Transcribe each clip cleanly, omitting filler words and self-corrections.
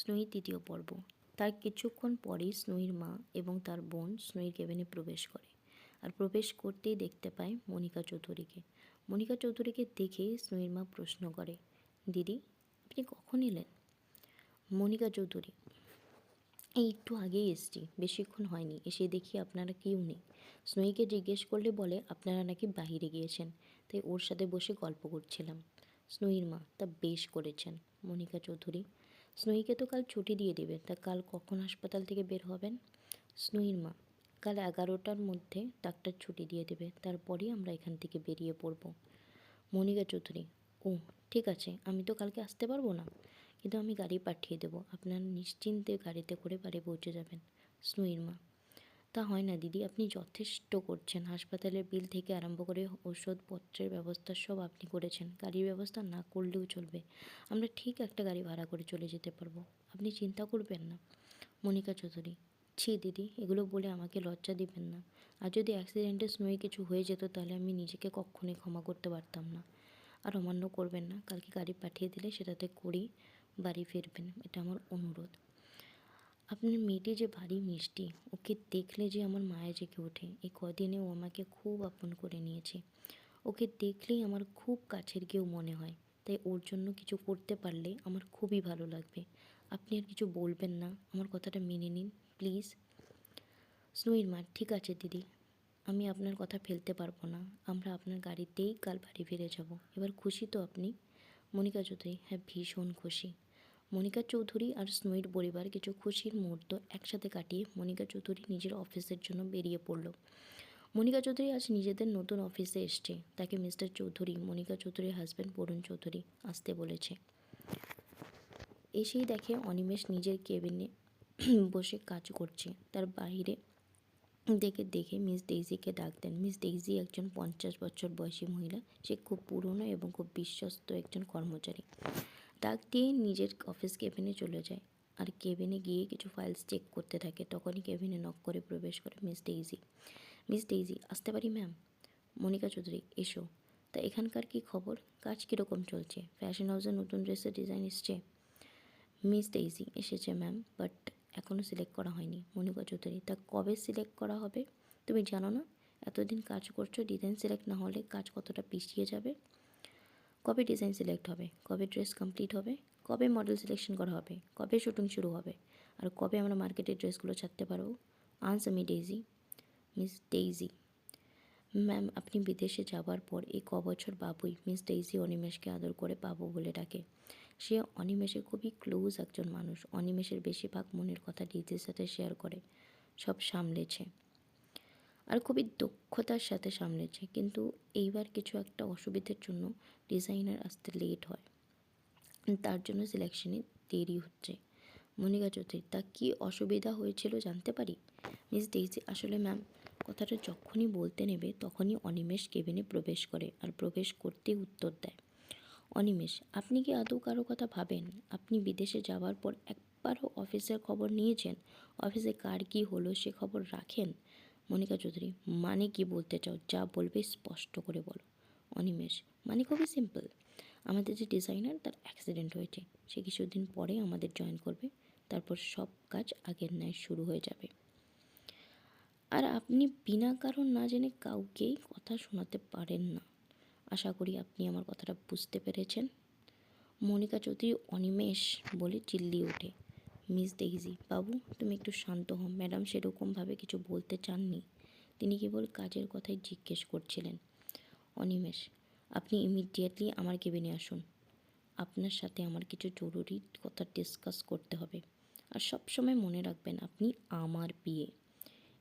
স্নোই তৃতীয় পর্ব। তার কিছুক্ষণ পরেই স্নোইর মা এবং তার বোন স্নোইর কেবিনে প্রবেশ করে, আর প্রবেশ করতেই দেখতে পায় মনিকা চৌধুরীকে। মনিকা চৌধুরীকে দেখেই স্নোইর মা প্রশ্ন করে, দিদি আপনি কখন এলেন? মনিকা চৌধুরী, এই একটু আগেই এসছি, বেশিক্ষণ হয়নি। এসে দেখি আপনারা কেউ নেই। স্নোইকে জিজ্ঞেস করলে বলে আপনারা নাকি বাহিরে গিয়েছেন, তাই ওর সাথে বসে গল্প করছিলাম। স্নোইর মা, তা বেশ করেছেন। মনিকা চৌধুরী, স্নোইকে তো কাল ছুটি দিয়ে দেবে, তা কাল কখন হাসপাতাল থেকে বের হবেন? স্নোইর মা, কাল 11টার মধ্যে ডাক্তার ছুটি দিয়ে দেবে, তারপরেই আমরা এখান থেকে বেরিয়ে পড়ব। মনিকা চৌধুরী, ও ঠিক আছে, আমি তো কালকে আসতে পারবো না, কিন্তু আমি গাড়ি পাঠিয়ে দেবো, আপনার নিশ্চিন্তে গাড়িতে করে বাড়ি পৌঁছে যাবেন। স্নোইর মা, তা হয় না দিদি, আপনি যথেষ্ট করছেন। হাসপাতালের বিল থেকে আরম্ভ করে ওষুধপত্রের ব্যবস্থা সব আপনি করেছেন, গাড়ির ব্যবস্থা না করলেও চলবে। আমরা ঠিক একটা গাড়ি ভাড়া করে চলে যেতে পারবো, আপনি চিন্তা করবেন না। মনিকা চৌধুরী, ছি দিদি, এগুলো বলে আমাকে লজ্জা দিবেন না। আর যদি অ্যাক্সিডেন্টে স্নোয়ে কিছু হয়ে যেত তাহলে আমি নিজেকে কখনোই ক্ষমা করতে পারতাম না। আর অমান্য করবেন না, কালকে গাড়ি পাঠিয়ে দিলে সেটাতে করেই বাড়ি ফিরবেন, এটা আমার অনুরোধ। আপনার মেয়েটি যে ভারী মিষ্টি, ওকে দেখলে যে আমার মায়া জেগে ওঠে। এই কদিনে ও আমাকে খুব আপন করে নিয়েছে। ওকে দেখলেই আমার খুব কাছের কেউ মনে হয়, তাই ওর জন্য কিছু করতে পারলে আমার খুবই ভালো লাগবে। আপনি আর কিছু বলবেন না, আমার কথাটা মেনে নিন প্লিজ। স্নোইর মা, ঠিক আছে দিদি, আমি আপনার কথা ফেলতে পারবো না। আমরা আপনার গাড়িতেই কাল বাড়ি ফিরে যাব। এবার খুশি তো আপনি? মনিকা চৌধুরী, হ্যাঁ ভীষণ খুশি। মনিকা চৌধুরী আর স্নোইর পরিবার কিছু খুশির মুহূর্ত একসাথে কাটিয়ে মনিকা চৌধুরী নিজের অফিসের জন্য বেরিয়ে পড়ল। মনিকা চৌধুরী আজ নিজেদের নতুন অফিসে এসছে। তাকে মিস্টার চৌধুরী, মনিকা চৌধুরীর হাজব্যান্ড বরুণ চৌধুরী, আসতে বলেছে। এসেই দেখে অনিমেষ নিজের কেবিনে বসে কাজ করছে। তার বাইরে দেখে মিস ডেইজিকে ডাক দেন। মিস ডেইজি একজন 50 বছর বয়সী মহিলা। সে খুব পুরনো এবং খুব বিশ্বস্ত একজন কর্মচারী। ডাক দিয়ে নিজের অফিস কেবিনে চলে যায়, আর কেবিনে গিয়ে কিছু ফাইলস চেক করতে থাকে। তখনই কেবিনে নক করে প্রবেশ করে মিস ডেইজি। মিস ডেইজি, আসতে পারি ম্যাম? মনিকা চৌধুরী, এসো। তা এখানকার কি খবর? কাজ কীরকম চলছে? ফ্যাশন হাউসের নতুন ড্রেসের ডিজাইন এসছে? মিস ডেইজি, এসেছে ম্যাম, বাট এখনও সিলেক্ট করা হয়নি। মনিকা চৌধুরী, তা কবে সিলেক্ট করা হবে? তুমি জানো না এতদিন কাজ করছো, ডিজাইন সিলেক্ট না হলে কাজ কতটা পিছিয়ে যাবে? কবে ডিজাইন সিলেক্ট হবে? কবে ড্রেস কমপ্লিট হবে? কবে মডেল সিলেকশন করা হবে? কবে শুটিং শুরু হবে? আর কবে আমরা মার্কেটের ড্রেসগুলো ছাড়তে পারবো? Answer me daisy. Miss daisy, ma'am আপনি বিদেশে যাবার পর এই কবছর বাবুই মিস ডেইজি অনিমেষকে আদর করে বাবু বলে ডাকে। সে অনিমেষের খুবই ক্লোজ একজন মানুষ। অনিমেষের বেশিরভাগ মনের কথা ডেইজির সাথে শেয়ার করে। সব সামলেছে, আর খুবই দক্ষতার সাথে সামলেছে, কিন্তু এইবার কিছু একটা অসুবিধার জন্য ডিজাইনার আসতে লেট হয়, তার জন্য সিলেকশনে দেরি হচ্ছে। মনিকা চৌধুরী, তা কী অসুবিধা হয়েছিল জানতে পারি? মিস ডেইজি, আসলে ম্যাম, কথাটা যখনই বলতে নেবে তখনই অনিমেষ কেবিনে প্রবেশ করে, আর প্রবেশ করতেই উত্তর দেয়। অনিমেষ, আপনি কি আদৌ কারো কথা ভাবেন? আপনি বিদেশে যাওয়ার পর একবারও অফিসের খবর নিয়েছেন? অফিসে কার কী হলো সে খবর রাখেন? মনিকা চৌধুরী, মানে কি বলতে চাও? যা বলবে স্পষ্ট করে বলো। অনিমেষ, মানে খুবই সিম্পল। আমাদের যে ডিজাইনার, তার অ্যাক্সিডেন্ট হয়েছে। সে কিছুদিন পরে আমাদের জয়েন করবে, তারপর সব কাজ আগের ন্যায় শুরু হয়ে যাবে। আর আপনি বিনা কারণ না জেনে কাউকেই কথা শোনাতে পারেন না। আশা করি আপনি আমার কথাটা বুঝতে পেরেছেন। মনিকা চৌধুরী অনিমেষ বলে চিল্লিয়ে ওঠে। মিস ডেইজি, বাবু তুমি একটু শান্ত হও। ম্যাডাম সেরকমভাবে কিছু বলতে চাননি, তিনি কেবল কাজের কথাই জিজ্ঞেস করছিলেন। অনিমেষ, আপনি ইমিডিয়েটলি আমার কেবিনে আসুন। আপনার সাথে আমার কিছু জরুরি কথা ডিসকাস করতে হবে। আর সব সময় মনে রাখবেন, আপনি আমার বিয়ে।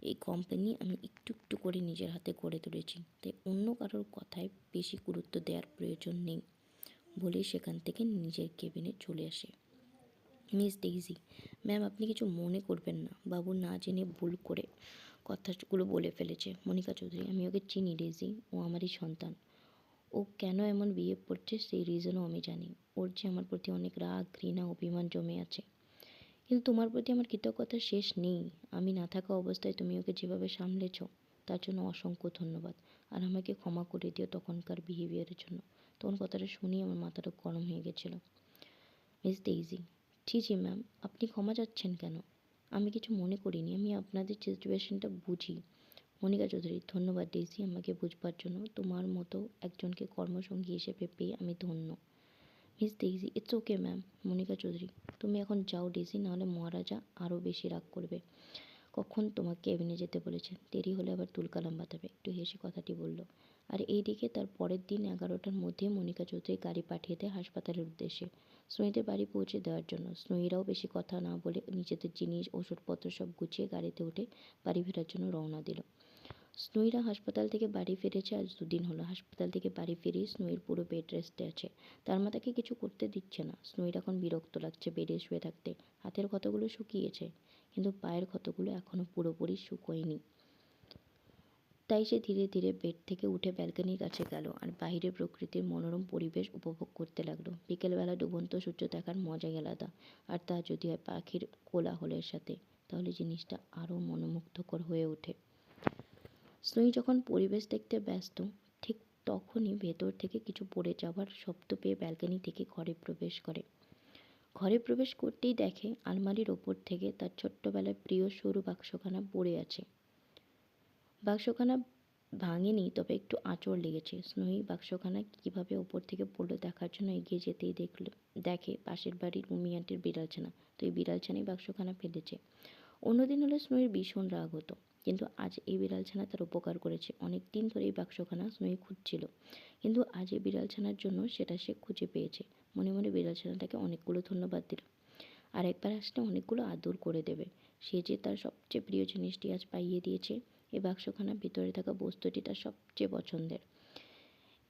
এই কোম্পানি আমি একটু একটু করে নিজের হাতে গড়ে তুলেছি, তাই অন্য কারোর কথায় বেশি গুরুত্ব দেওয়ার প্রয়োজন নেই বলেই সেখান থেকে নিজের কেবিনে চলে আসে। মিস ডেইজি, ম্যাম আপনি কিছু মনে করবেন না, বাবু না জেনে ভুল করে কথাগুলো বলে ফেলেছে। মনিকা চৌধুরী, আমি ওকে চিনি ডেইজি, ও আমারই সন্তান। ও কেন এমন বিহেভ করছে সেই রিজনও আমি জানি। ওর যে আমার প্রতি অনেক রাগ, ঘৃণা, অভিমান জমে আছে, কিন্তু তোমার প্রতি আমার কৃতজ্ঞতা শেষ নেই। আমি না থাকা অবস্থায় তুমি ওকে যেভাবে সামলেছ তার জন্য অসংখ্য ধন্যবাদ। আর আমাকে ক্ষমা করে দিও তখনকার বিহেভিয়ারের জন্য। তখন কথাটা শুনিয়ে আমার মাথাটা গরম হয়ে গেছিলো। মিস ডেইজি, জি জি ম্যাম, আপনি ক্ষমা চাচ্ছেন কেন? আমি কিছু মনে করিনি, আমি আপনাদের সিচুয়েশনটা বুঝি। মনিকা চৌধুরী: ধন্যবাদ ডেইজি আমাকে বুঝবার জন্য। তোমার মতো একজনকে কর্মসঙ্গী হিসেবে পেয়ে আমি ধন্য। Miss Daisy: it's okay ma'am. Monica Chowdhury: তুমি এখন যাও ডেইজি, নাহলে মহারাজা আরও বেশি রাগ করবে। কখন তোমাকে কেবিনে যেতে বলেছেন? দেরি হলে আবার তুলকালাম বাতাবে। একটু হেসে কথাটি বলল। আর এইদিকে তার পরের দিন 11টার মধ্যে মনিকা চৌধুরী গাড়ি পাঠিয়ে দেয় হাসপাতালের উদ্দেশ্যে স্নুইদের বাড়ি পৌঁছে দেওয়ার জন্য। স্নুইরাও বেশি কথা না বলে নিজেদের জিনিস ওষুধপত্র সব গুছিয়ে গাড়িতে উঠে বাড়ি ফেরার জন্য রওনা দিল। স্নুইরা হাসপাতাল থেকে বাড়ি ফিরেছে আজ 2 দিন হলো। হাসপাতাল থেকে বাড়ি ফিরেই স্নুইর পুরো বেড রেস্টে আছে। তার মা তাকে কিছু করতে দিচ্ছে না। স্নুইর এখন বিরক্ত লাগছে বেডে শুয়ে থাকতে। হাতের ক্ষতগুলো শুকিয়েছে, কিন্তু পায়ের ক্ষতগুলো এখনও পুরোপুরি শুকোয়নি। তাই সে ধীরে ধীরে বেড থেকে উঠে ব্যালকনির কাছে গেল আর বাইরে প্রকৃতির মনোরম পরিবেশ উপভোগ করতে লাগলো। বিকেলবেলা ডুবন্ত সূর্য দেখার মজাই আলাদা, আর তা যদি হয় পাখির কোলাহলের সাথে, তাহলে জিনিসটা আরও মনোমুগ্ধকর হয়ে ওঠে। স্নুই যখন পরিবেশ দেখতে ব্যস্ত, ঠিক তখনই ভেতর থেকে কিছু পড়ে যাওয়ার শব্দ পেয়ে ব্যালকনি থেকে ঘরে প্রবেশ করে। ঘরে প্রবেশ করতেই দেখে আলমারির ওপর থেকে তার ছোট্টবেলার প্রিয় সরু বাক্সখানা পড়ে আছে। বাক্সখানা ভাঙেনি, তবে একটু আঁচড় লেগেছে। স্নুই বাক্সখানা কীভাবে ওপর থেকে পড়লো দেখার জন্য এগিয়ে যেতেই দেখে পাশের বাড়ির রুমি আন্টির বিড়ালছানা। তো এই বিড়ালছানাই বাক্সখানা ফেলেছে। অন্যদিন হলে স্নুইর ভীষণ রাগ হতো, কিন্তু আজ এই বিড়ালছানা তার উপকার করেছে। অনেক দিন ধরে এই বাক্সখানা স্নুই খুঁজছিল, কিন্তু আজ এই বিড়ালছানার জন্য সেটা সে খুঁজে পেয়েছে। মনে মনে বিড়ালছানাটাকে অনেকগুলো ধন্যবাদ দিল। আর একবার আসলে অনেকগুলো আদর করে দেবে। সে যে তার সবচেয়ে প্রিয় জিনিসটি আজ পাইয়ে দিয়েছে। এই বাক্সখানার ভিতরে থাকা বস্তুটি তার সবচেয়ে পছন্দের।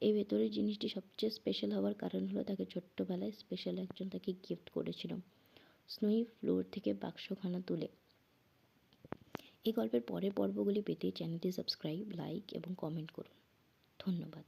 এই ভেতরের জিনিসটি সবচেয়ে স্পেশাল হওয়ার কারণ হলো তাকে ছোট্টবেলায় স্পেশাল একজন তাকে গিফট করেছিল। স্নুই ফ্লোর থেকে বাক্সখানা তুলে। এই গল্পের পরের পর্বগুলি পেতে চ্যানেলটি সাবস্ক্রাইব, লাইক এবং কমেন্ট করুন। ধন্যবাদ।